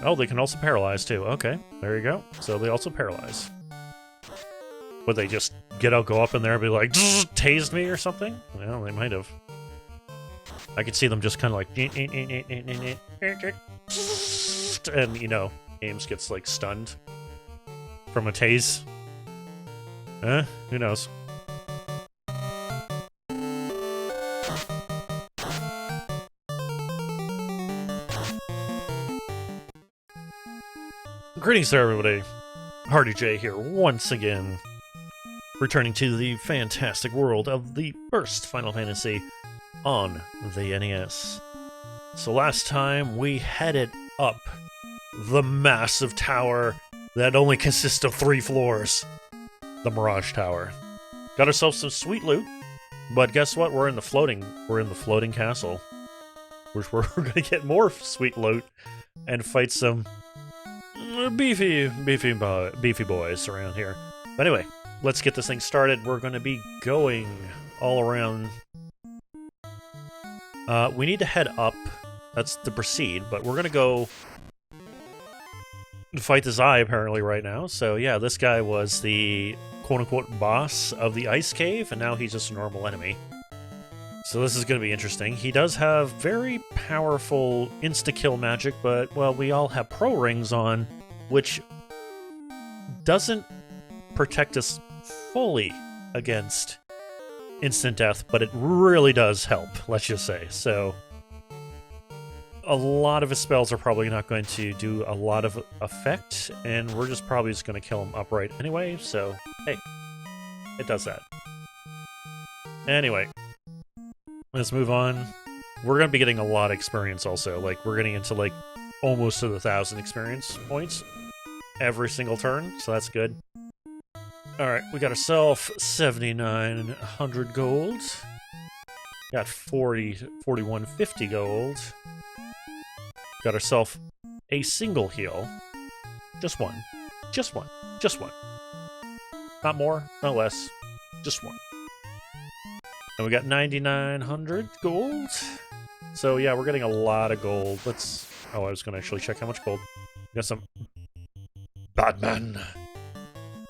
Oh, they can also paralyze too. Okay, there you go. So they also paralyze. Would they just go up in there and be like, tased me or something? Well, they might have. I could see them just kind of like, and you know, Ames gets like stunned from a tase. Who knows? Greetings there, everybody. Hardi-Jay here once again, returning to the fantastic world of the first Final Fantasy on the NES. So last time we headed up the massive tower that only consists of 3 floors, the Mirage Tower. Got ourselves some sweet loot, but guess what? We're in the floating castle, which we're gonna get more sweet loot and fight some beefy boys around here. But anyway, let's get this thing started. We're going to be going all around. We need to head up. That's to proceed, but we're going to go fight this eye apparently right now. So yeah, this guy was the quote-unquote boss of the ice cave, and now he's just a normal enemy. So this is going to be interesting. He does have very powerful insta-kill magic, but, well, we all have pro rings on, which doesn't protect us fully against instant death, but it really does help, let's just say. So a lot of his spells are probably not going to do a lot of effect, and we're probably just going to kill him outright anyway, so hey, it does that. Anyway, let's move on. We're going to be getting a lot of experience also. Like, we're getting into, like, almost to the 1,000 experience points every single turn, so that's good. Alright, we got ourselves 7,900 gold. Got 4,150 gold. Got ourselves a single heal. Just one. Just one. Just one. Not more, not less. Just one. And we got 9,900 gold. So yeah, we're getting a lot of gold. Let's... Oh, I was going to actually check how much gold. We got some... Batman!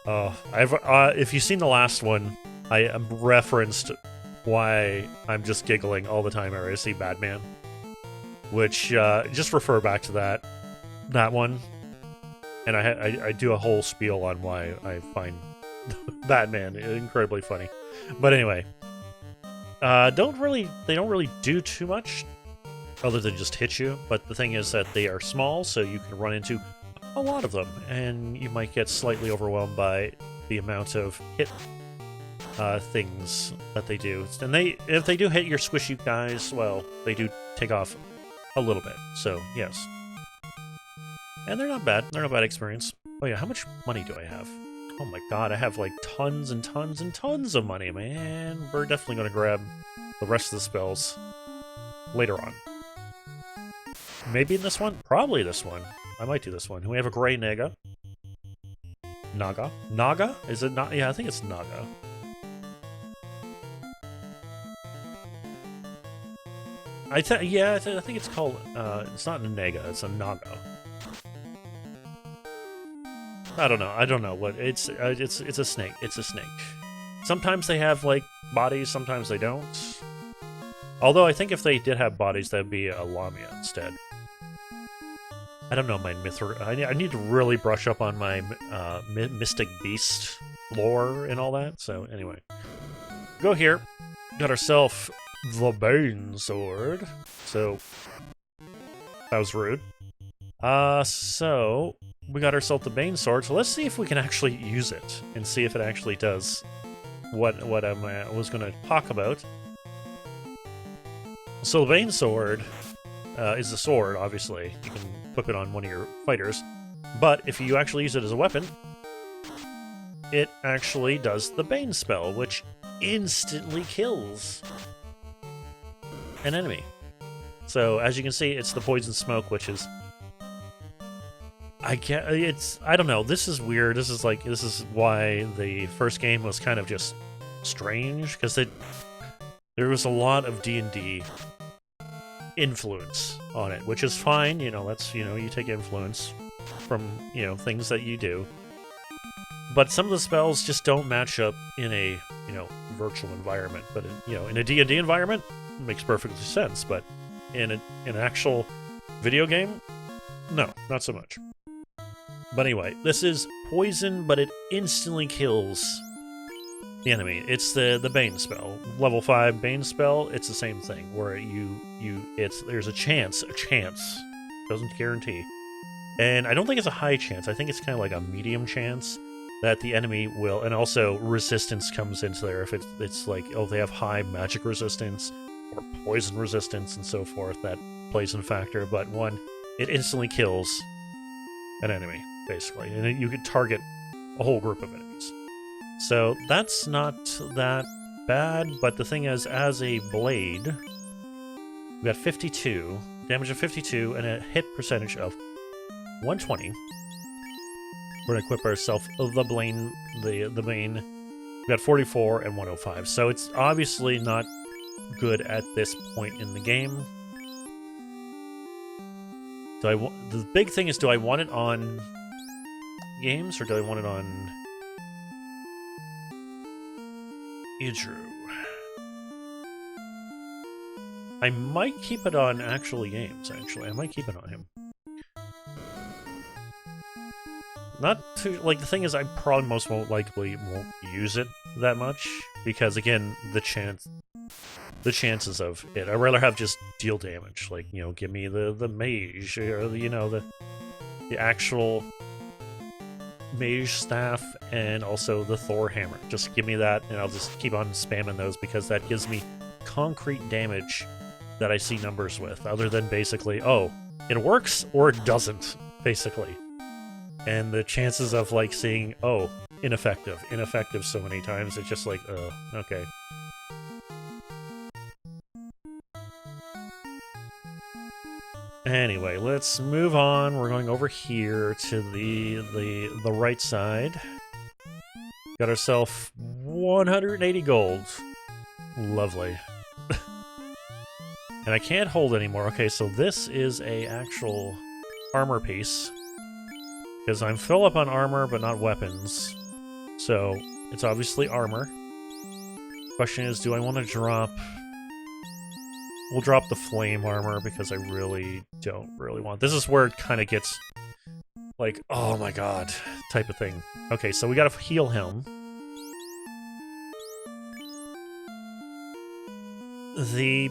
Oh, if you've seen the last one, I referenced why I'm just giggling all the time whenever I see Batman. Which, just refer back to that one. And I do a whole spiel on why I find Batman incredibly funny. But anyway... they don't really do too much other than just hit you, but the thing is that they are small, so you can run into a lot of them, and you might get slightly overwhelmed by the amount of hit things that they do. And if they do hit your squishy guys, well, they do take off a little bit, so yes. And they're not bad. They're not bad experience. Oh yeah, how much money do I have? Oh my god, I have like tons and tons and tons of money, man. We're definitely going to grab the rest of the spells later on. Maybe in this one? Probably this one. I might do this one. We have a gray Naga. Naga? Naga? Is it not? Yeah, I think it's Naga. I think it's called, it's not a Naga, it's a Naga. I don't know what it's a snake. It's a snake. Sometimes they have like bodies, sometimes they don't. Although I think if they did have bodies, that'd be a Lamia instead. I don't know my I need to really brush up on my Mystic Beast lore and all that. So anyway, go here. Got ourselves the Bane Sword. So that was rude. So we got ourselves the Bane Sword, so let's see if we can actually use it, and see if it actually does what I was going to talk about. So the Bane Sword is a sword, obviously. You can equip it on one of your fighters, but if you actually use it as a weapon, it actually does the Bane spell, which instantly kills an enemy. So as you can see, it's the Poison Smoke, which is... I don't know, this is weird. This is why the first game was kind of just strange, because there was a lot of D&D influence on it, which is fine. You know, that's, you know, you take influence from, you know, things that you do. But some of the spells just don't match up in a, you know, virtual environment. But, you know, in a D&D environment, it makes perfect sense. But in an actual video game, no, not so much. But anyway, this is poison, but it instantly kills the enemy. It's the Bane spell. Level 5 Bane spell, it's the same thing, where there's a chance, doesn't guarantee. And I don't think it's a high chance, I think it's kind of like a medium chance that the enemy will, and also resistance comes into there if it's like, oh, they have high magic resistance or poison resistance and so forth, that plays in factor. But one, it instantly kills an enemy, basically, and you could target a whole group of enemies. So that's not that bad, but the thing is, as a blade, we got 52, damage of 52, and a hit percentage of 120. We're gonna equip ourselves the Bane. We got 44 and 105, so it's obviously not good at this point in the game. The big thing is, do I want it on games or do I want it on Idru? I might keep it on actually games, actually. I might keep it on him. Not too, like, the thing is, I probably most likely won't use it that much, because again, the chances of it, I'd rather have just deal damage, like, you know, give me the mage, or the, you know, the actual mage staff, and also the Thor hammer. Just give me that, and I'll just keep on spamming those, because that gives me concrete damage that I see numbers with, other than basically, oh, it works, or it doesn't, basically. And the chances of, like, seeing, oh, ineffective so many times, it's just like, okay. Anyway, let's move on. We're going over here to the right side. Got ourselves 180 gold. Lovely. And I can't hold anymore. Okay, so this is a actual armor piece. Because I'm full up on armor, but not weapons. So, it's obviously armor. Question is, do I want to drop... We'll drop the flame armor, because I really don't want... This is where it kind of gets, like, oh my god, type of thing. Okay, so we gotta heal him. The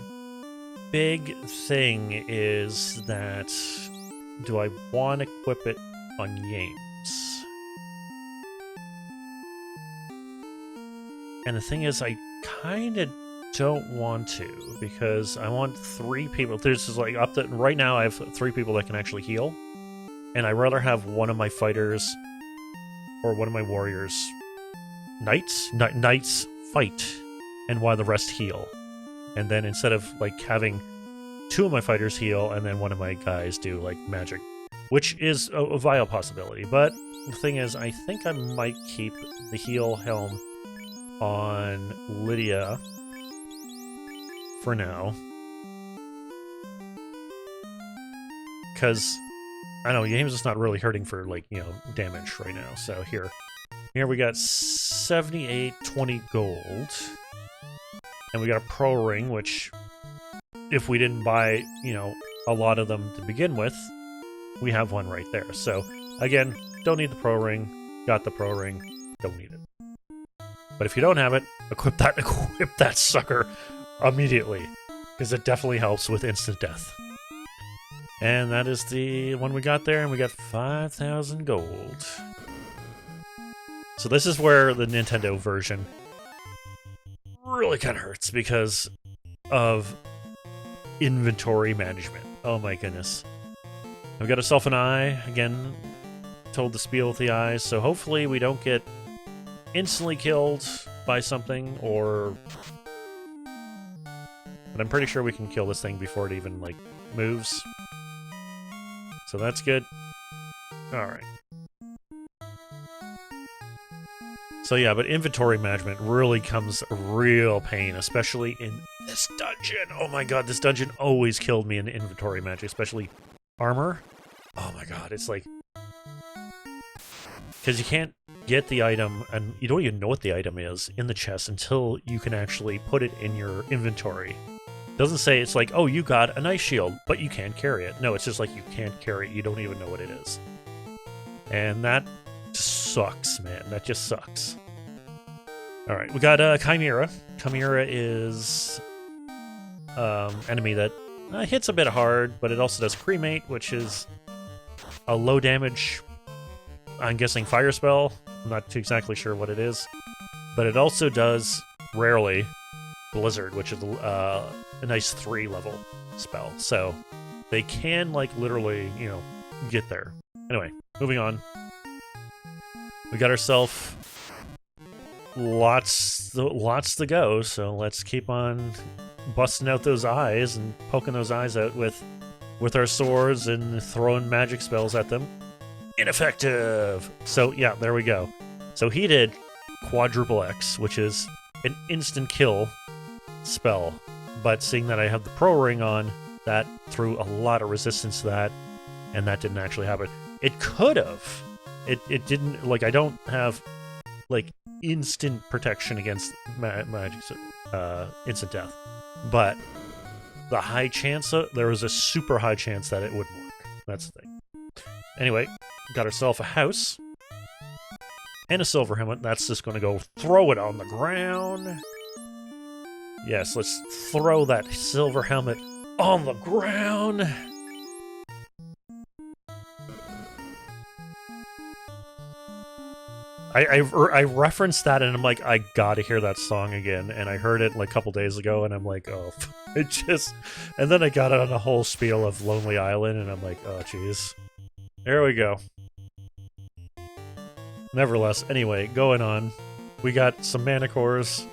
big thing is that... Do I want to equip it on games? And the thing is, I kind of don't want to, because I want 3 people. There's just like up to right now, I have 3 people that can actually heal, and I'd rather have one of my fighters or one of my warriors, knights fight, and while the rest heal. And then instead of like having 2 of my fighters heal and then one of my guys do like magic, which is a vile possibility. But the thing is, I think I might keep the heal helm on Lydia for now. Because, I don't know, game's just not really hurting for, like, you know, damage right now. So here we got 78, 20 gold. And we got a pro ring, which, if we didn't buy, you know, a lot of them to begin with, we have one right there. So, again, don't need the pro ring. Got the pro ring. Don't need it. But if you don't have it, equip that sucker immediately, because it definitely helps with instant death. And that is the one we got there, and we got 5,000 gold. So this is where the Nintendo version really kind of hurts, because of inventory management. Oh my goodness. I've got ourselves an eye, again, told to spiel with the eyes, so hopefully we don't get instantly killed by something, or... But I'm pretty sure we can kill this thing before it even, like, moves. So that's good. Alright. So yeah, but inventory management really comes a real pain, especially in This dungeon! Oh my god, this dungeon always killed me in inventory magic, especially armor. Oh my god, it's like... Because you can't get the item, and you don't even know what the item is in the chest until you can actually put it in your inventory. It doesn't say it's like, oh, you got an ice shield, but you can't carry it. No, it's just like you can't carry it, you don't even know what it is. And that just sucks, man. That just sucks. Alright, we got Chimera. Chimera is enemy that hits a bit hard, but it also does Cremate, which is a low damage, I'm guessing, fire spell. I'm not too exactly sure what it is. But it also does, rarely, Blizzard, which is a nice 3-level spell. So they can, like, literally, you know, get there. Anyway, moving on. We got ourselves lots to go, so let's keep on busting out those eyes and poking those eyes out with our swords and throwing magic spells at them. Ineffective! So yeah, there we go. So he did Quadruple X, which is an instant kill spell, but seeing that I have the Pro Ring on, that threw a lot of resistance to that, and that didn't actually happen. It could have. It didn't, like, I don't have, like, instant protection against magic, instant death. But the high chance, there was a super high chance that it wouldn't work. That's the thing. Anyway, got ourselves a house. And a silver helmet. That's just going to go throw it on the ground. Yes, let's throw that silver helmet on the ground. I referenced that and I'm like, I gotta hear that song again. And I heard it like a couple days ago and I'm like, oh, it just... And then I got it on a whole spiel of Lonely Island and I'm like, oh, jeez. There we go. Nevertheless, anyway, going on. We got some Manicores.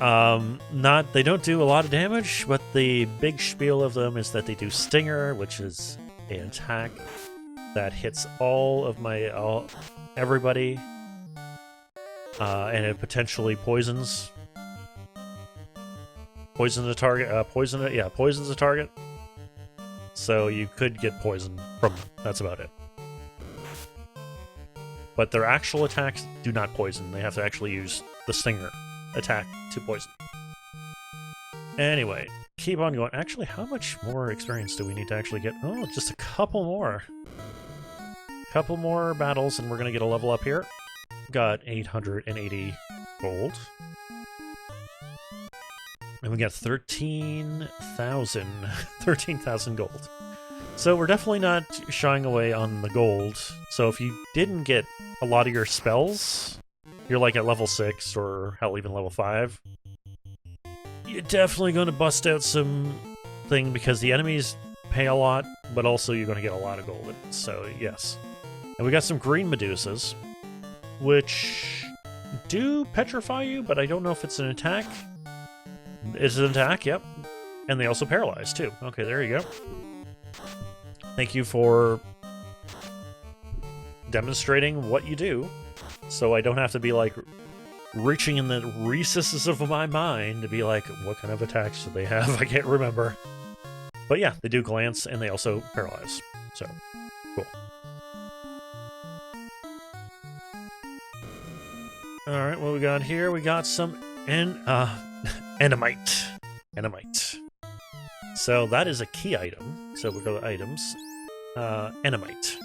They don't do a lot of damage, but the big spiel of them is that they do Stinger, which is an attack that hits all of everybody, and it potentially poisons the target. Poisons the target. So you could get poisoned from them. That's about it. But their actual attacks do not poison. They have to actually use the Stinger attack to poison. Anyway, keep on going. Actually, how much more experience do we need to actually get? Oh, just a couple more. Couple more battles and we're gonna get a level up here. Got 880 gold. And we got 13,000 gold. So we're definitely not shying away on the gold. So if you didn't get a lot of your spells, you're like at level 6 or hell, even level 5, you're definitely going to bust out some thing because the enemies pay a lot, but also you're going to get a lot of gold. So yes. And we got some green Medusas, which do petrify you, but I don't know if it's an attack. It's an attack, yep. And they also paralyze, too. Okay, there you go. Thank you for demonstrating what you do, so I don't have to be, like, reaching in the recesses of my mind to be like, what kind of attacks do they have? I can't remember. But yeah, they do glance, and they also paralyze. So, cool. Alright, what we got here? We got some Enamite. Enamite. So that is a key item. So we go to items. Enamite.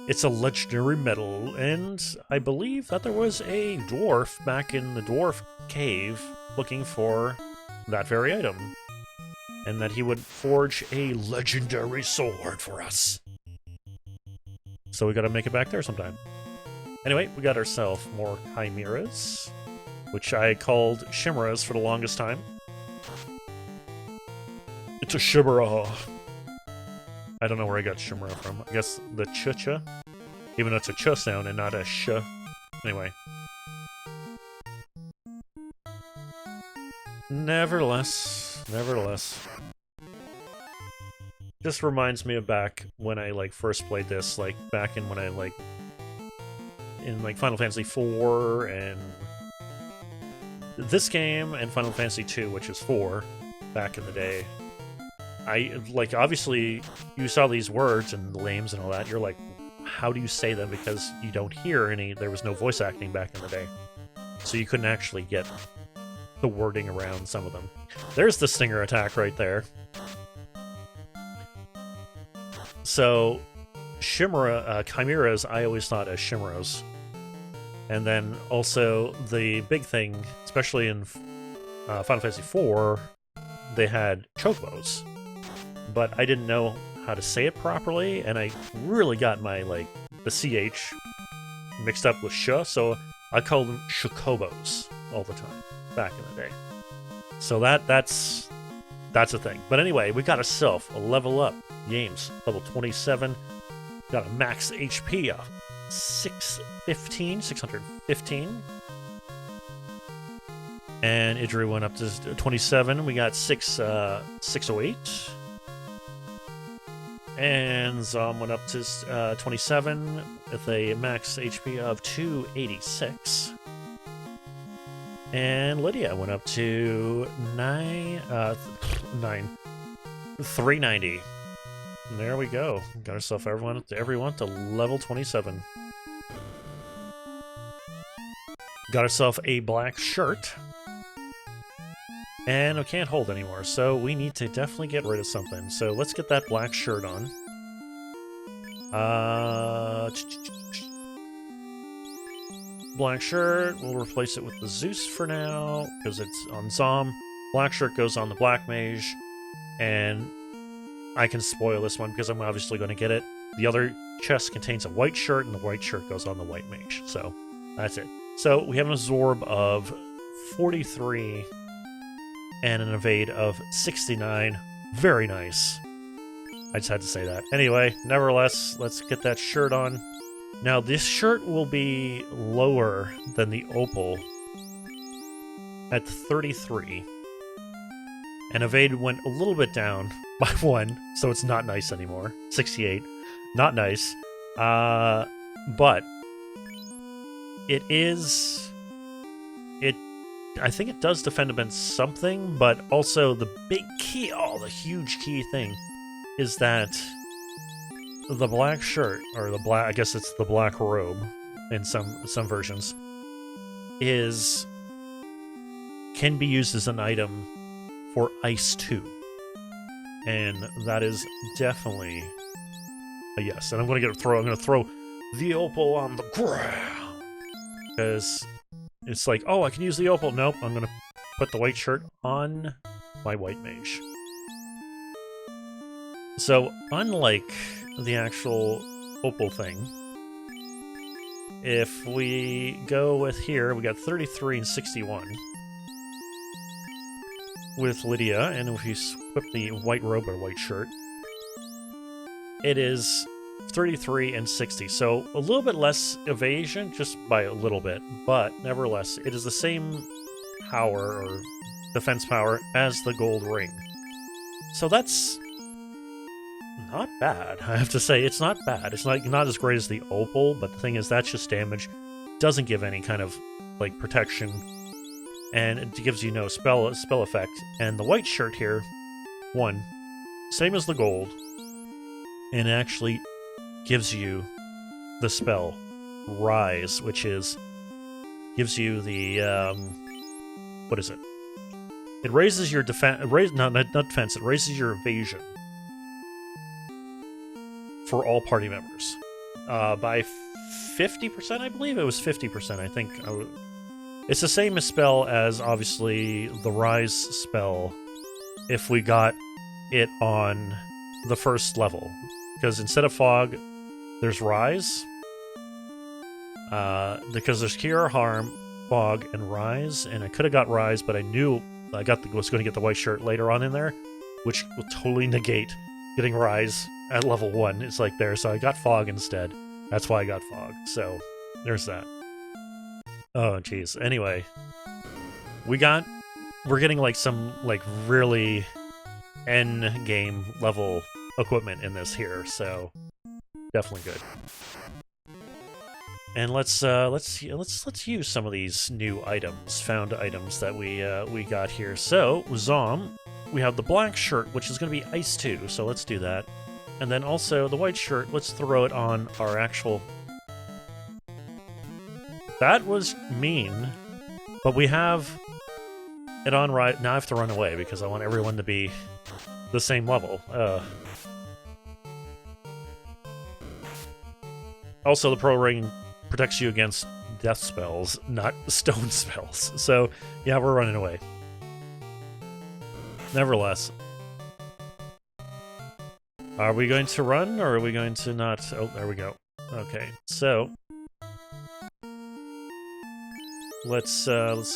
It's a legendary metal, and I believe that there was a dwarf back in the dwarf cave looking for that very item. And that he would forge a legendary sword for us. So we gotta make it back there sometime. Anyway, we got ourselves more chimeras, which I called chimeras for the longest time. It's a chimera. I don't know where I got chimera from. I guess the ch-cha, even though it's a ch sound and not a sh. Anyway. Nevertheless. This reminds me of back when I, like, first played this, like, back in when I, like, in, like, Final Fantasy IV and this game and Final Fantasy II, which is 4, back in the day, like, obviously, you saw these words and the names and all that, you're like, how do you say them? Because you don't hear any, there was no voice acting back in the day. So you couldn't actually get the wording around some of them. There's the stinger attack right there. So, chimeras, I always thought as chimeras. And then also the big thing, especially in Final Fantasy IV, they had chocobos. But I didn't know how to say it properly, and I really got my, like, the CH mixed up with sh, so I called them chocobos all the time back in the day. So that's a thing. But anyway, we got ourselves a level up. Games, level 27. Got a max HP of 615. And Idri went up to 27. We got 608. And Zom went up to 27 with a max HP of 286. And Lydia went up to 390. And there we go. Got ourselves everyone to level 27. Got ourselves a black shirt. And we can't hold anymore, so we need to definitely get rid of something. So let's get that black shirt on. Black shirt, we'll replace it with the Zeus for now, because it's on Zom. Black shirt goes on the black mage, and I can spoil this one because I'm obviously going to get it. The other chest contains a white shirt, and the white shirt goes on the white mage. So that's it. So we have an absorb of 43 and an evade of 69. Very nice. I just had to say that. Anyway, nevertheless, let's get that shirt on. Now, this shirt will be lower than the opal at 33. And evade went a little bit down by 1, so it's not nice anymore. 68. Not nice. But it is... I think it does defend against something, but also the big key, the huge key thing, is that the black shirt, or the black, I guess it's the black robe in some versions, can be used as an item for Ice 2. And that is definitely a yes. And I'm gonna throw the opal on the ground. Because it's like, oh, I can use the opal. Nope, I'm gonna put the white shirt on my white mage. So, unlike the actual opal thing, if we go with here, we got 33 and 61 with Lydia, and if we equip the white robe or white shirt, it is 33 and 60, so a little bit less evasion, just by a little bit, but nevertheless, it is the same power, or defense power, as the gold ring. So that's not bad, I have to say. It's not bad. It's not as great as the opal, but the thing is, that's just damage. Doesn't give any kind of, like, protection, and it gives you no spell effect. And the white shirt here, same as the gold, and it actually gives you the spell Rise, which gives you the what is it? It raises your defense. Not defense. It raises your evasion for all party members by 50%. I believe it was 50%. I think it's the same spell as obviously the Rise spell. If we got it on the first level, because instead of fog, there's Rise. Because there's Cure, Harm, Fog, and Rise, and I could have got Rise, but I knew I was going to get the white shirt later on in there, which will totally negate getting Rise at level 1. It's like there, so I got Fog instead. That's why I got Fog. So there's that. Oh, jeez. Anyway, we're getting like some like really end game level equipment in this here, so definitely good. And let's use some of these new items, found items that we got here. So, Zom, we have the black shirt, which is going to be Ice 2, so let's do that. And then also the white shirt, let's throw it on our actual... That was mean, but we have it on right... Now I have to run away because I want everyone to be the same level. Also, the Pro Ring protects you against death spells, not stone spells. So, yeah, we're running away. Nevertheless. Are we going to run, or are we going to not? Oh, there we go. Okay, so... Let's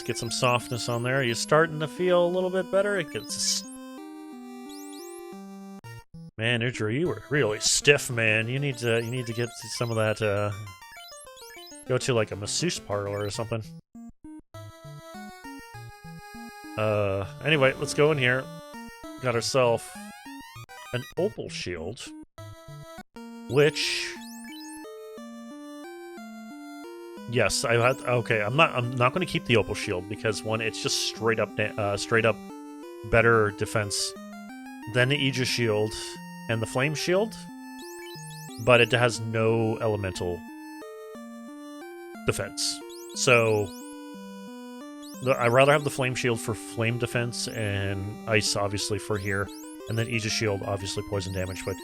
get some softness on there. Are you starting to feel a little bit better? It gets... Man, Idra, you were really stiff, man. You need to get some of that, go to, like, a masseuse parlor or something. Anyway, let's go in here. Got ourselves an opal shield, which... Yes, I had... Okay, I'm not going to keep the opal shield, because, one, it's just straight up better defense than the Aegis shield and the flame shield, but it has no elemental defense. So I'd rather have the flame shield for flame defense and ice obviously for here, and then Aegis shield obviously poison damage, but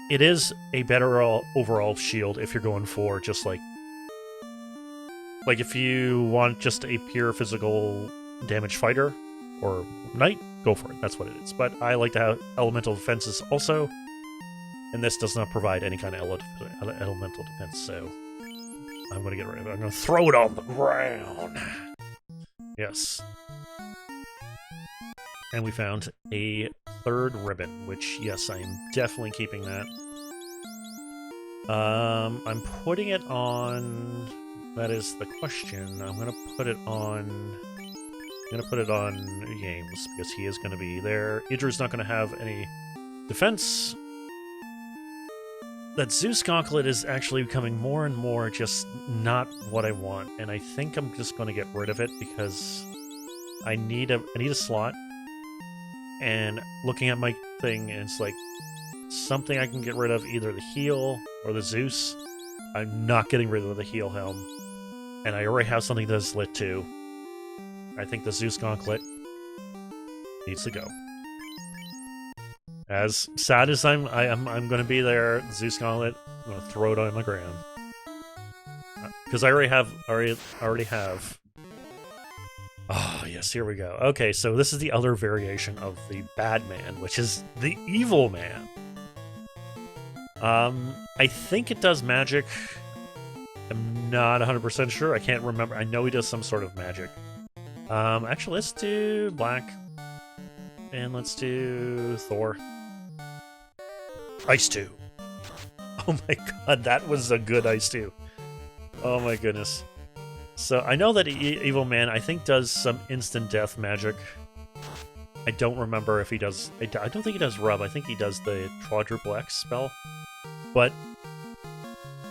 it is a better overall shield if you're going for just like if you want just a pure physical damage fighter or knight, go for it. That's what it is. But I like to have elemental defenses also, and this does not provide any kind of elemental defense, so I'm going to get rid of it. I'm going to throw it on the ground. Yes. And we found a third ribbon, which, yes, I am definitely keeping that. I'm putting it on... That is the question. I'm going to put it on... James, because he is going to be there. Idra's not going to have any defense. That Zeus Gauntlet is actually becoming more and more just not what I want, and I think I'm just going to get rid of it because I need a slot. And looking at my thing, and it's like something I can get rid of, either the heal or the Zeus. I'm not getting rid of the heal helm, and I already have something that's lit too. I think the Zeus Gauntlet needs to go. As sad as I'm going to be there, the Zeus Gauntlet, I'm going to throw it on the ground. Because I already have... Oh, yes, here we go. Okay, so this is the other variation of the bad man, which is the evil man. I think it does magic. I'm not 100% sure. I can't remember. I know he does some sort of magic. Actually, let's do black. And let's do Thor. Ice 2. Oh my god, that was a good Ice 2. Oh my goodness. So, I know that Evil Man, I think, does some instant death magic. I don't remember if he does... I don't think he does Rub. I think he does the Quadruple X spell. But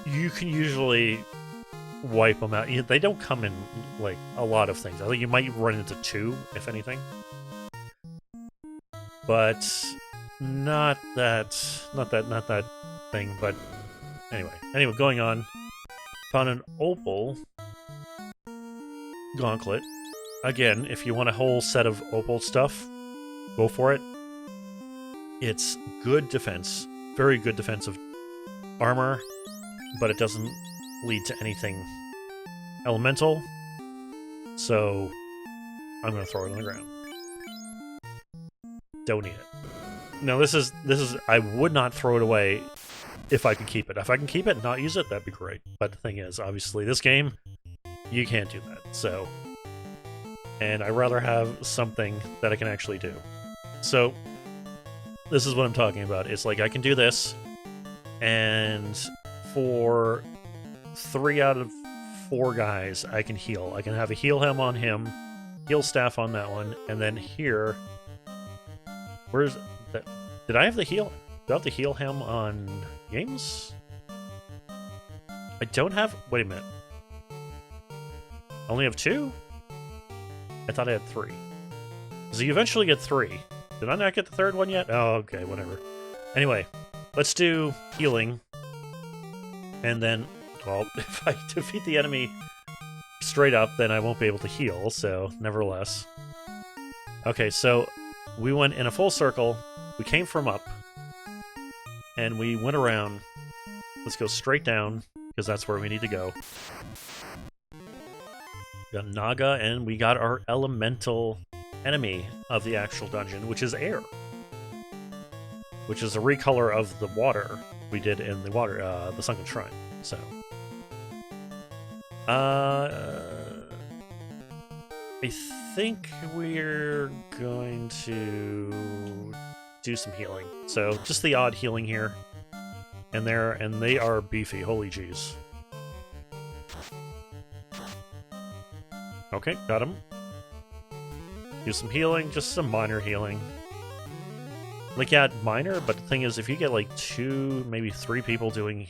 you can usually wipe them out. They don't come in, like, a lot of things. I think you might run into 2, if anything. But not that thing, but anyway, going on. Found an opal gauntlet. Again, if you want a whole set of opal stuff, go for it. It's good defense, very good defensive armor, but it doesn't lead to anything elemental, so I'm going to throw it on the ground. Don't need it. No, this is I would not throw it away if I can keep it. If I can keep it and not use it, that'd be great. But the thing is, obviously, this game, you can't do that. So, and I'd rather have something that I can actually do. So, this is what I'm talking about. It's like I can do this, and for 3 out of 4 guys, I can heal. I can have a heal helm on him, heal staff on that one, and then here... Where's that? Did I have the heal? Did I have the heal helm on games? I don't have... Wait a minute. I only have 2? I thought I had 3. So you eventually get 3. Did I not get the 3rd one yet? Oh, okay, whatever. Anyway, let's do healing. And then, well, if I defeat the enemy straight up, then I won't be able to heal, so nevertheless. Okay, so we went in a full circle. We came from up. And we went around. Let's go straight down, because that's where we need to go. We got Naga, and we got our elemental enemy of the actual dungeon, which is air. Which is a recolor of the water we did in the water, the Sunken Shrine. So, I think we're going to do some healing. So, just the odd healing here and there, and they are beefy. Holy jeez. Okay, got him. Do some healing, just some minor healing. Like, yeah, minor, but the thing is, if you get like 2, maybe 3 people doing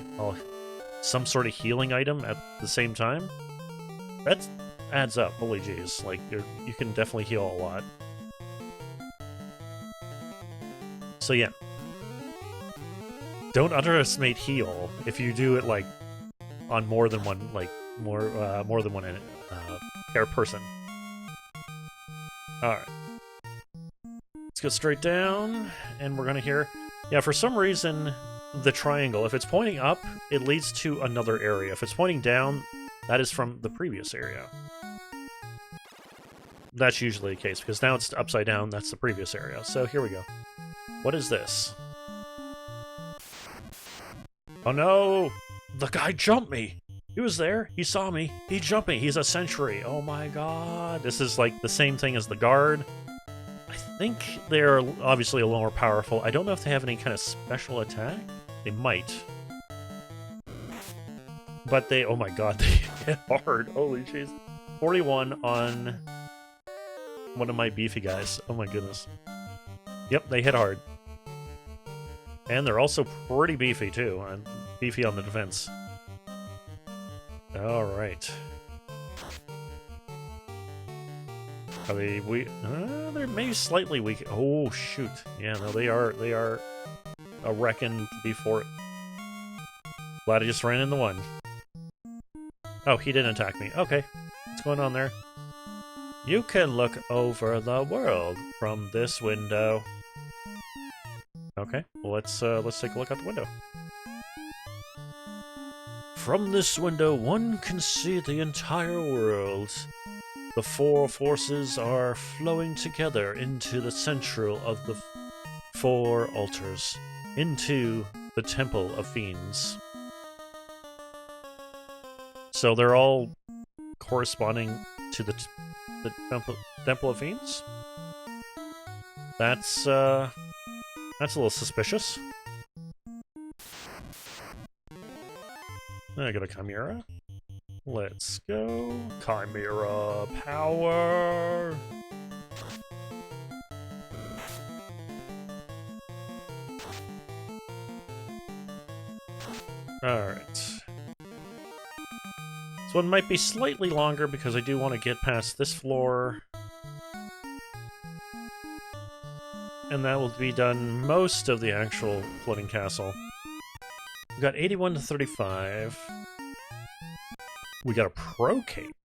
some sort of healing item at the same time, that adds up. Holy jeez. Like, you can definitely heal a lot. So yeah. Don't underestimate heal if you do it, like, on more than one, like, more than one pair person. Alright. Let's go straight down, and we're gonna hear... Yeah, for some reason, the triangle, if it's pointing up, it leads to another area. If it's pointing down, that is from the previous area. That's usually the case, because now it's upside down, that's the previous area. So here we go. What is this? Oh no! The guy jumped me! He was there, he saw me, he jumped me, he's a sentry. Oh my god. This is like the same thing as the guard. I think they're obviously a little more powerful. I don't know if they have any kind of special attack. They might. But they, oh my god, they hit hard. Holy jeez. 41 on one of my beefy guys. Oh my goodness. Yep, they hit hard. And they're also pretty beefy too. And beefy on the defense. Alright. Are they weak? They're maybe slightly weak. Oh shoot! Yeah, no, they are a reckon before it. Glad I just ran into one. Oh, he didn't attack me. Okay, what's going on there? You can look over the world from this window. Okay, well, let's take a look out the window. From this window, one can see the entire world. The 4 forces are flowing together into the central of the 4 altars, into the Temple of Fiends. So they're all corresponding to the Temple of Fiends? That's a little suspicious. I got a Chimera. Let's go. Chimera power! Alright. This one might be slightly longer because I do want to get past this floor. And that will be done most of the actual floating castle. We got 81 to 35. We got a Pro Cape.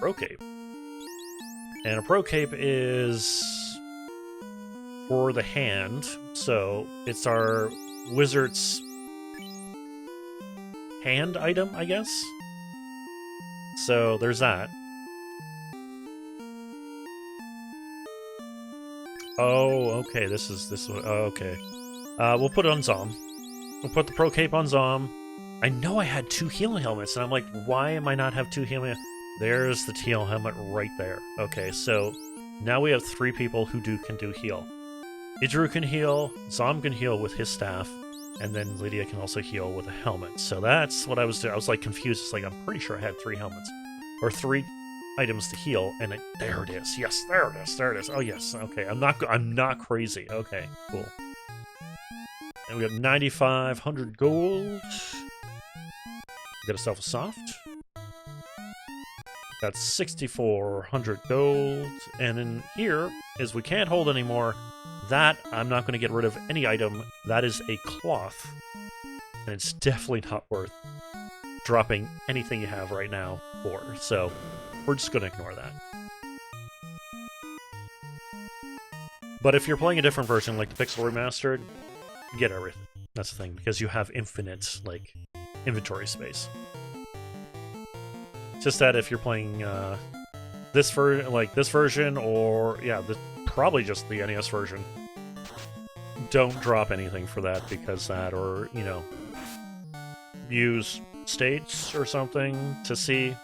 Pro Cape. And a Pro Cape is for the hand, so it's our wizard's hand item, I guess? So there's that. Oh, okay, this one. Oh, okay. We'll put it on Zom. We'll put the Pro Cape on Zom. I know I had 2 healing helmets, and I'm like, why am I not have 2 healing? There's the teal helmet right there. Okay, so now we have 3 people who can do heal. Idru can heal, Zom can heal with his staff, and then Lydia can also heal with a helmet. So that's what I was doing. I was like confused. It's like, I'm pretty sure I had 3 helmets. Or 3 items to heal, and there it is. Yes, there it is. There it is. Oh yes. Okay, I'm not crazy. Okay, cool. And we have 9,500 gold. Get ourselves a soft. That's 6,400 gold. And in here is we can't hold anymore. That I'm not going to get rid of any item. That is a cloth. And it's definitely not worth dropping anything you have right now for. So we're just going to ignore that. But if you're playing a different version, like the Pixel Remastered, get everything. That's the thing, because you have infinite, like, inventory space. It's just that if you're playing this version, or yeah, probably just the NES version, don't drop anything for that, because that, or you know, use states or something to see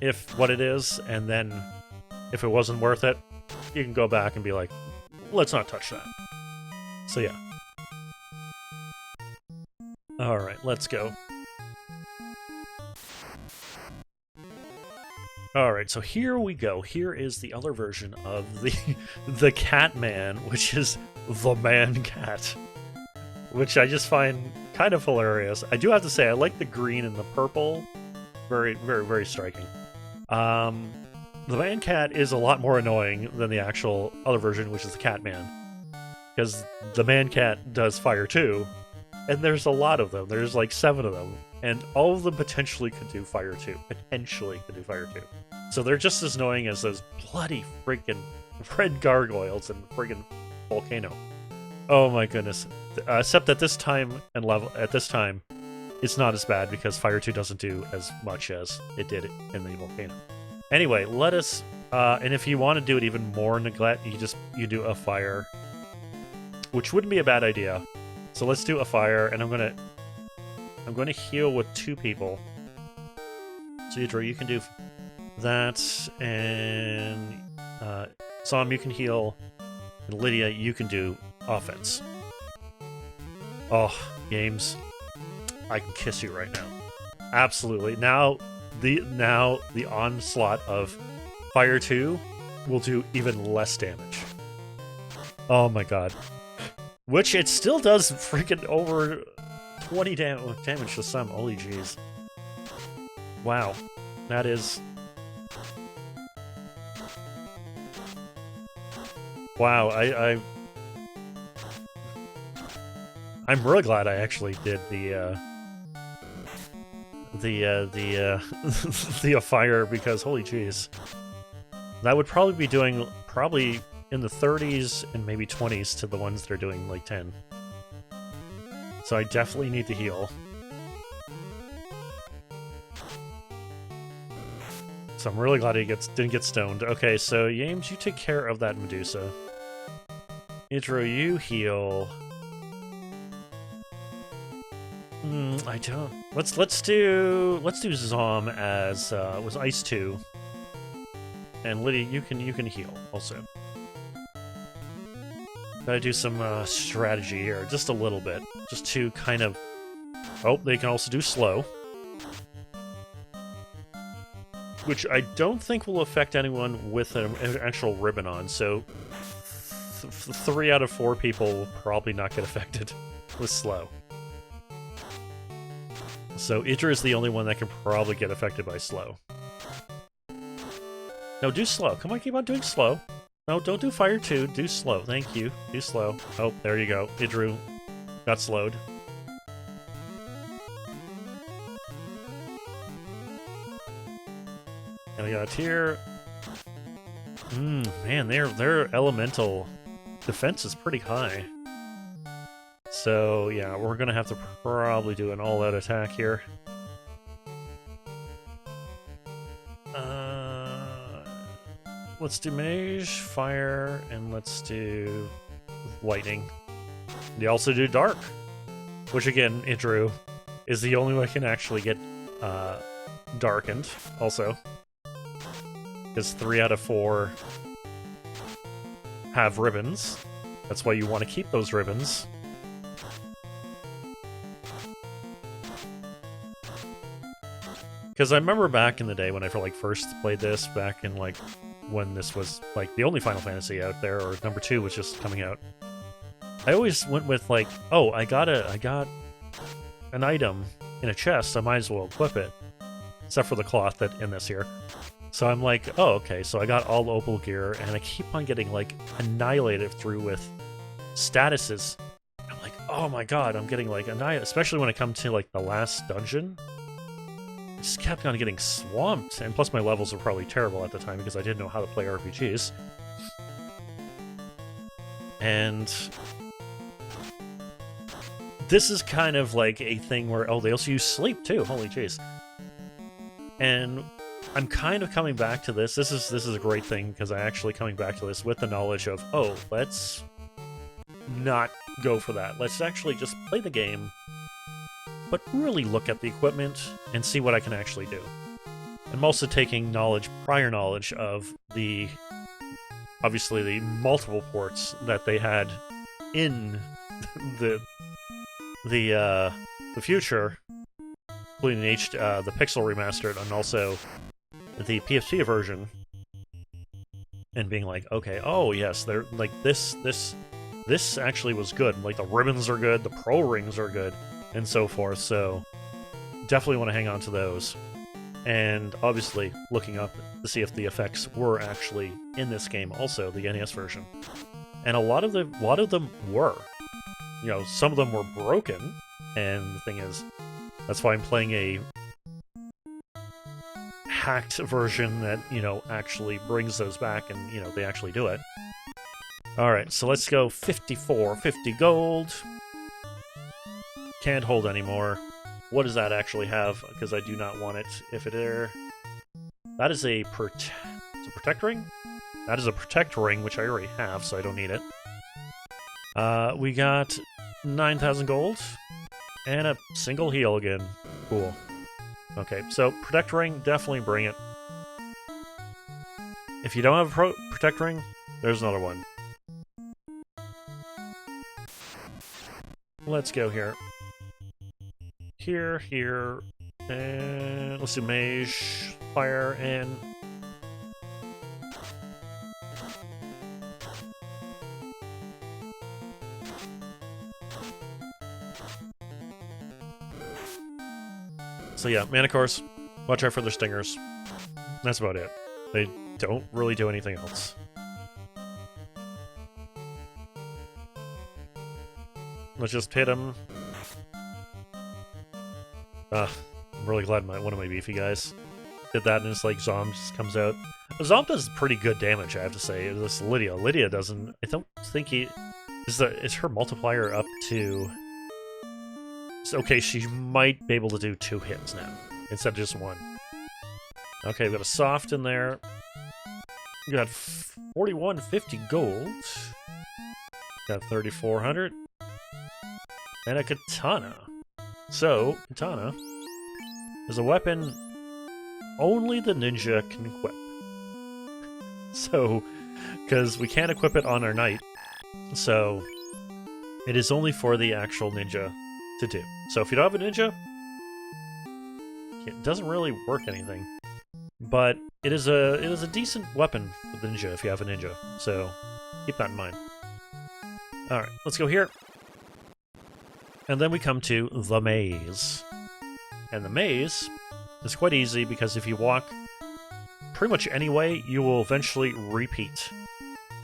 if what it is, and then if it wasn't worth it, you can go back and be like, let's not touch that. So yeah. Alright, let's go. Alright, so here we go. Here is the other version of the Catman, which is the Man-Cat. Which I just find kind of hilarious. I do have to say, I like the green and the purple. Very, very, very striking. The Man-Cat is a lot more annoying than the actual other version, which is the Catman. Because the Man-Cat does fire too, and there's a lot of them. There's like 7 of them, and all of them potentially could do fire too. So they're just as annoying as those bloody freaking red gargoyles and friggin' volcano. Oh my goodness. Except at this time it's not as bad because fire 2 doesn't do as much as it did in the volcano. Anyway, let us and if you want to do it even more neglect, you do a fire, which wouldn't be a bad idea. So let's do a fire, and I'm gonna heal with 2 people. So Idra, you can do that, and Som, you can heal, and Lydia, you can do offense. Oh, games, I can kiss you right now. Absolutely. Now the onslaught of fire 2 will do even less damage. Oh my god. Which it still does freaking over 20 damage to some. Holy jeez. Wow. That is... Wow, I'm really glad I actually did the fire, because holy jeez. That would probably be doing in the 30s and maybe 20s to the ones that are doing like 10. So I definitely need to heal. So I'm really glad he didn't get stoned. Okay, so Yames, you take care of that Medusa. Idro, you heal. I don't. Let's do Zom as was Ice 2. And Lydia, you can heal also. Gotta do some strategy here, just a little bit, just to kind of... Oh, they can also do slow, which I don't think will affect anyone with an actual ribbon on, so 3 out of 4 people will probably not get affected with slow. So Idra is the only one that can probably get affected by slow. No, do slow. Come on, keep on doing slow. No, don't do fire 2. Do slow. Thank you. Do slow. Oh, there you go. Idru got slowed. And we got here. Man, their elemental defense is pretty high. So yeah, we're gonna have to probably do an all-out attack here. Let's do mage, fire, and let's do lightning. They also do dark, which again, Idru is the only one who can actually get darkened also. Because 3 out of 4 have ribbons. That's why you want to keep those ribbons. Because I remember back in the day when I first played this, back in when this was the only Final Fantasy out there, or number 2 was just coming out. I always went with oh, I got an item in a chest, I might as well equip it. Except for the cloth that in this here. So I'm like, oh, okay, so I got all opal gear, and I keep on getting, like, annihilated through with statuses. I'm like, oh my god, I'm getting, like, annihilated, especially when I come to, like, the last dungeon. I just kept on getting swamped, and plus my levels were probably terrible at the time because I didn't know how to play RPGs. And this is kind of like a thing where, oh, they also use sleep too, holy jeez. And I'm kind of coming back to this. This is a great thing because I'm actually coming back to this with the knowledge of, oh, let's not go for that. Let's actually just play the game, but really look at the equipment and see what I can actually do. I'm also taking prior knowledge of obviously the multiple ports that they had in the future, including the Pixel Remastered and also the PSP version, and being like, okay, oh yes, they're like this actually was good. Like the ribbons are good, the pro rings are good, and so forth. So definitely want to hang on to those. And obviously looking up to see if the effects were actually in this game, also the NES version. And a lot of them were. You know, some of them were broken, and the thing is, that's why I'm playing a hacked version that, you know, actually brings those back, and, you know, they actually do it. Alright, so let's go 50 gold. Can't hold anymore. What does that actually have? Because I do not want it. If it are... That is a protect ring? That is a protect ring, which I already have, so I don't need it. We got 9,000 gold. And a single heal again. Cool. Okay, so protect ring, definitely bring it. If you don't have a protect ring, there's another one. Let's go here. Here, and let's do mage, fire, and... So yeah, mana cores, watch out for their stingers. That's about it. They don't really do anything else. Let's just hit them. I'm really glad one of my beefy guys did that, and it's like Zom just comes out. Zom does pretty good damage, I have to say. This Lydia. Lydia doesn't... I don't think is her multiplier up to... Okay, she might be able to do 2 hits now, instead of just 1. Okay, we got a soft in there. We got 4150 gold. Got 3400. And a katana. So, katana is a weapon only the ninja can equip. So, because we can't equip it on our knight, so it is only for the actual ninja to do. So if you don't have a ninja, it doesn't really work anything. But it is a decent weapon for the ninja if you have a ninja. So keep that in mind. Alright, let's go here. And then we come to the maze. And the maze is quite easy because if you walk pretty much any way, you will eventually repeat.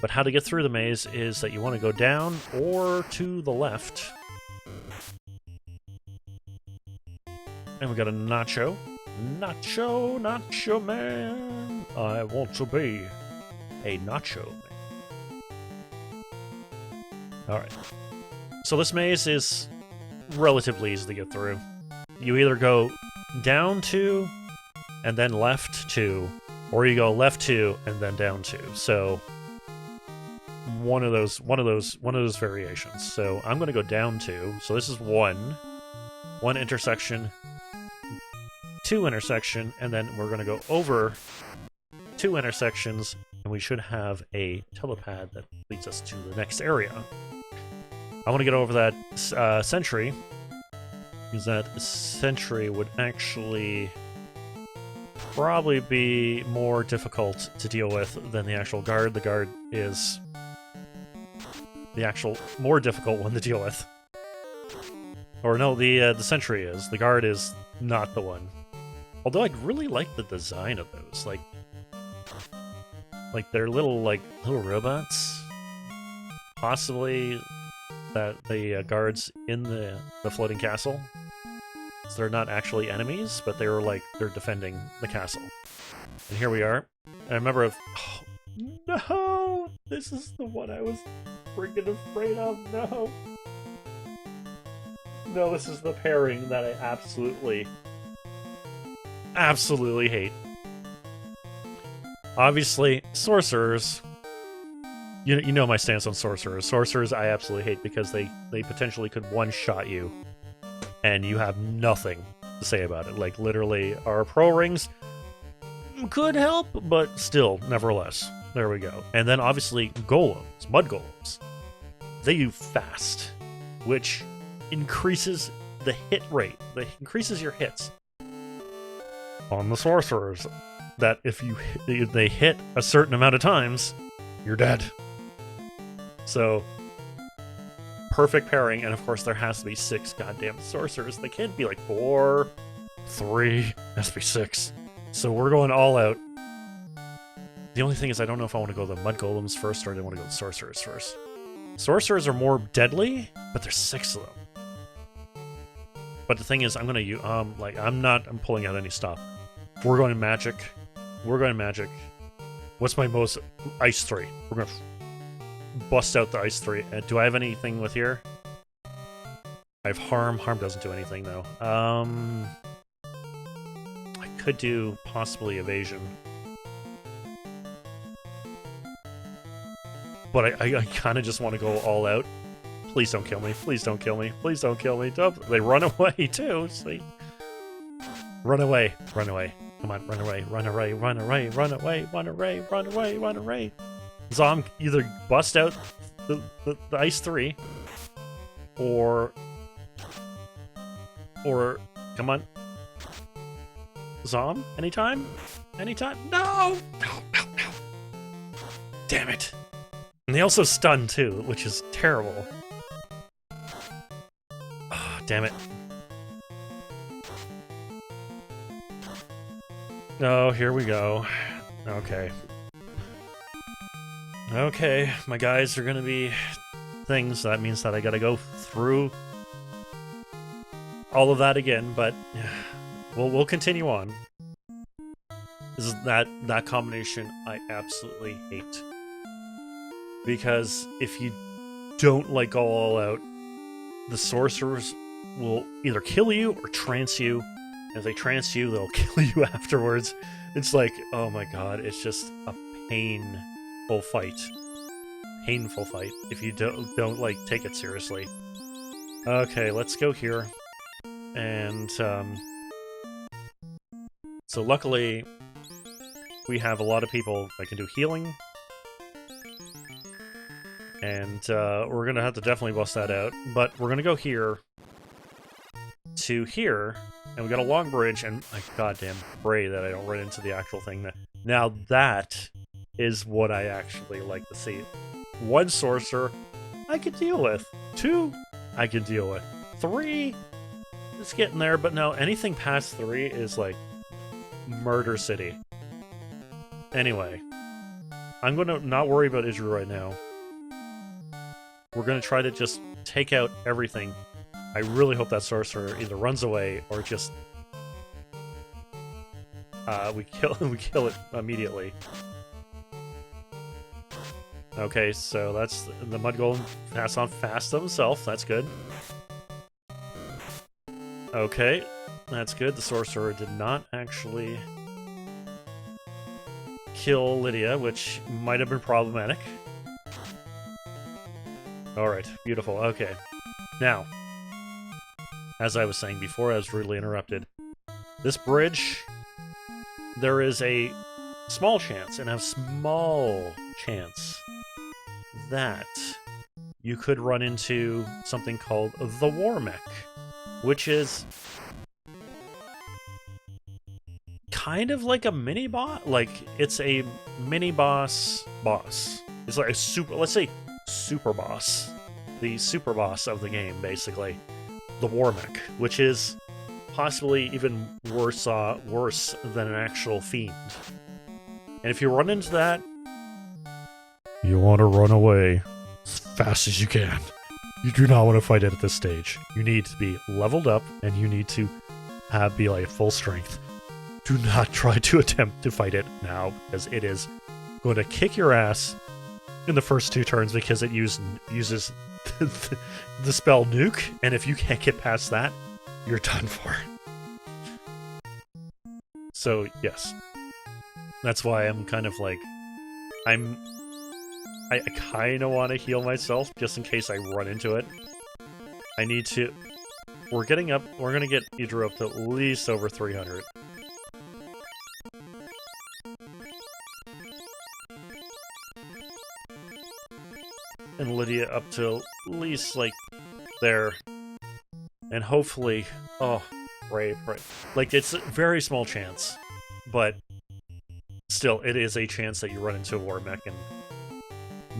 But how to get through the maze is that you want to go down or to the left. And we got a nacho. Nacho man. I want to be a nacho man. Alright. So this maze is relatively easy to get through. You either go down 2 and then left 2, or you go left 2 and then down 2. So one of those variations. So I'm going to go down 2. So this is 1 intersection, 2 intersection, and then we're going to go over 2 intersections, and we should have a telepad that leads us to the next area. I want to get over that sentry, because that sentry would actually probably be more difficult to deal with than the actual guard. The guard is the actual more difficult one to deal with. Or no, the sentry is. The guard is not the one. Although I'd really like the design of those, like they're little robots. Possibly that the guards in the floating castle. So they're not actually enemies, but they're defending the castle. And here we are. I remember oh, no! This is the one I was freaking afraid of. No. No, this is the pairing that I absolutely hate. Obviously, sorcerers. You know my stance on sorcerers. Sorcerers I absolutely hate because they potentially could one-shot you, and you have nothing to say about it. Like, literally, our pro rings could help, but still, nevertheless. There we go. And then, obviously, golems, mud golems. They do fast, which increases the hit rate. That increases your hits on the sorcerers. That if they hit a certain amount of times, you're dead. So, perfect pairing, and of course there has to be 6 goddamn sorcerers. They can't be like 4, 3, it has to be 6. So we're going all out. The only thing is I don't know if I want to go the mud golems first or I want to go the sorcerers first. Sorcerers are more deadly, but there's 6 of them. But the thing is, I'm pulling out any stuff. We're going to magic. What's my most? Ice 3. We're going to bust out the ice 3. Do I have anything with here? I have harm. Harm doesn't do anything, though. I could do possibly evasion. But I kind of just want to go all out. Please don't kill me. Please don't kill me. Please don't kill me. They run away, too. See? Run away. Run away. Come on, run away. Run away. Run away. Run away. Run away. Run away. Run away. Zom, either bust out the ice 3, or come on, Zom, anytime, no, damn it, and they also stun too, which is terrible. Oh, damn it. Oh, here we go. Okay. Okay, my guys are gonna be things. That means that I gotta go through all of that again, but we'll continue on. This is that combination I absolutely hate. Because if you don't go all out, the sorcerers will either kill you or trance you. If they trance you, they'll kill you afterwards. It's like, oh my god, it's just a painful fight if you don't take it seriously. Okay, let's go here. And so luckily we have a lot of people that can do healing, and we're gonna have to definitely bust that out. But we're gonna go here to here, and we got a long bridge, and I goddamn pray that I don't run into the actual thing. Now that is what I actually like to see. 1 sorcerer, I could deal with. 2, I could deal with. 3, it's getting there, but no, anything past 3 is like Murder City. Anyway, I'm going to not worry about Israel right now. We're going to try to just take out everything. I really hope that sorcerer either runs away or just we kill it immediately. Okay, so that's the mud golem pass on fast himself. That's good. Okay, that's good. The sorcerer did not actually kill Lydia, which might have been problematic. Alright, beautiful. Okay. Now, as I was saying before, I was rudely interrupted. This bridge, there is a small chance, and a small chance, that you could run into something called the War Mech, which is kind of like a mini boss. Like, it's a mini boss. It's like a let's say super boss, the super boss of the game, basically. the War Mech, which is possibly even worse than an actual Fiend. And if you run into that, you want to run away as fast as you can. You do not want to fight it at this stage. You need to be leveled up, and you need to be like full strength. Do not try to attempt to fight it now, because it is going to kick your ass in the first 2 turns because it uses the spell Nuke, and if you can't get past that, you're done for. So, yes. That's why I'm kind of like... I kind of want to heal myself, just in case I run into it. I need to... We're going to get Idru up to at least over 300. And Lydia up to at least, like, there. And hopefully... Oh, right. Like, it's a very small chance. But still, it is a chance that you run into a War Mech, and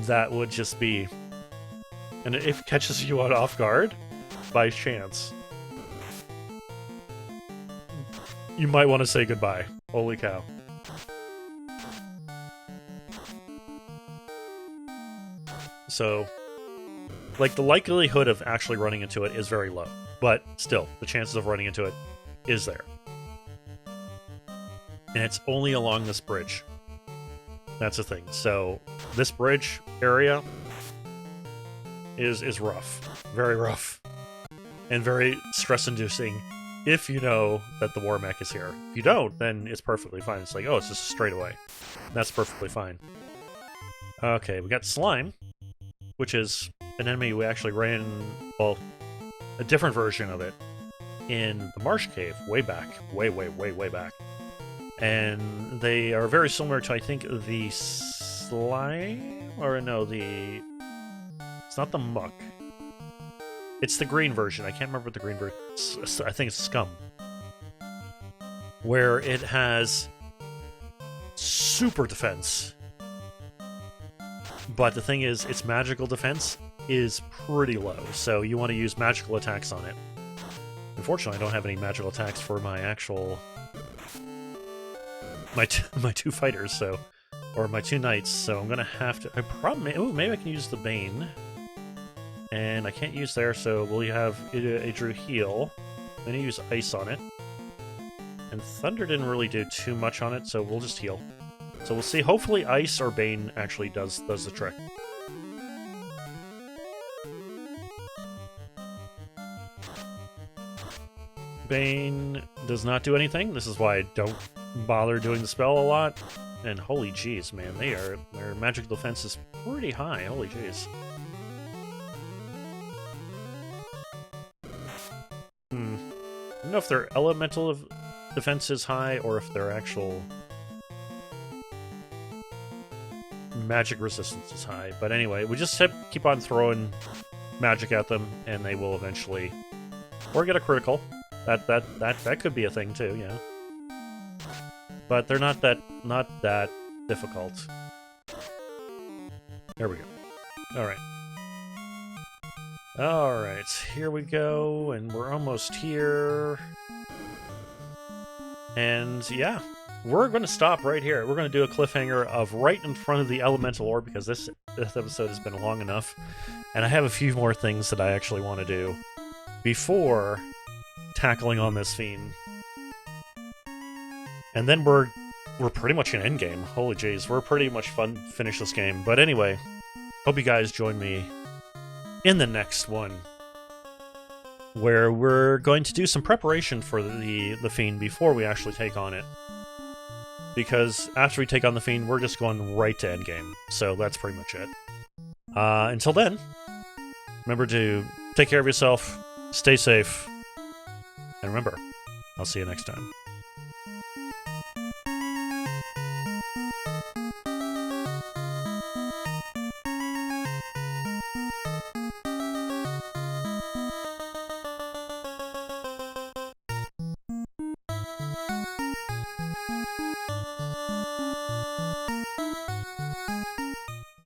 that would just be... And if it catches you off guard, by chance, you might want to say goodbye. Holy cow. So, like, the likelihood of actually running into it is very low. But still, the chances of running into it is there. And it's only along this bridge. That's the thing. So, this bridge area is rough. Very rough. And very stress-inducing if you know that the War Mech is here. If you don't, then it's perfectly fine. It's like, oh, it's just straight away. That's perfectly fine. Okay, we got Slime, which is an enemy we actually ran, well, a different version of it in the Marsh Cave way back. Way back. And they are very similar to, I think, the Slime? Or no, it's not the Muck. It's the green version. I can't remember the green version. I think it's Scum. Where it has super defense. But the thing is, its magical defense is pretty low, so you want to use magical attacks on it. Unfortunately, I don't have any magical attacks for my actual... my 2 fighters, so... Or my 2 knights, so I'm gonna have to... maybe I can use the Bane. And I can't use there, so we'll have Idru heal. Then you use Ice on it. And Thunder didn't really do too much on it, so we'll just heal. So we'll see. Hopefully Ice or Bane actually does the trick. Bane does not do anything. This is why I don't bother doing the spell a lot. And holy jeez, man, their magic defense is pretty high. Holy jeez. I don't know if their elemental defense is high or if their actual magic resistance is high. But anyway, we just keep on throwing magic at them, and they will eventually, or get a critical. That could be a thing too, yeah. But they're not that difficult. There we go. All right. Alright, here we go, and we're almost here. And yeah, we're going to stop right here. We're going to do a cliffhanger of right in front of the Elemental Orb, because this episode has been long enough. And I have a few more things that I actually want to do before tackling on this Fiend. And then we're pretty much in endgame. Holy jeez, we're pretty much fun to finish this game. But anyway, hope you guys join me in the next one, where we're going to do some preparation for the Fiend before we actually take on it. Because after we take on the Fiend, we're just going right to endgame. So that's pretty much it. Until then, remember to take care of yourself, stay safe, and remember, I'll see you next time.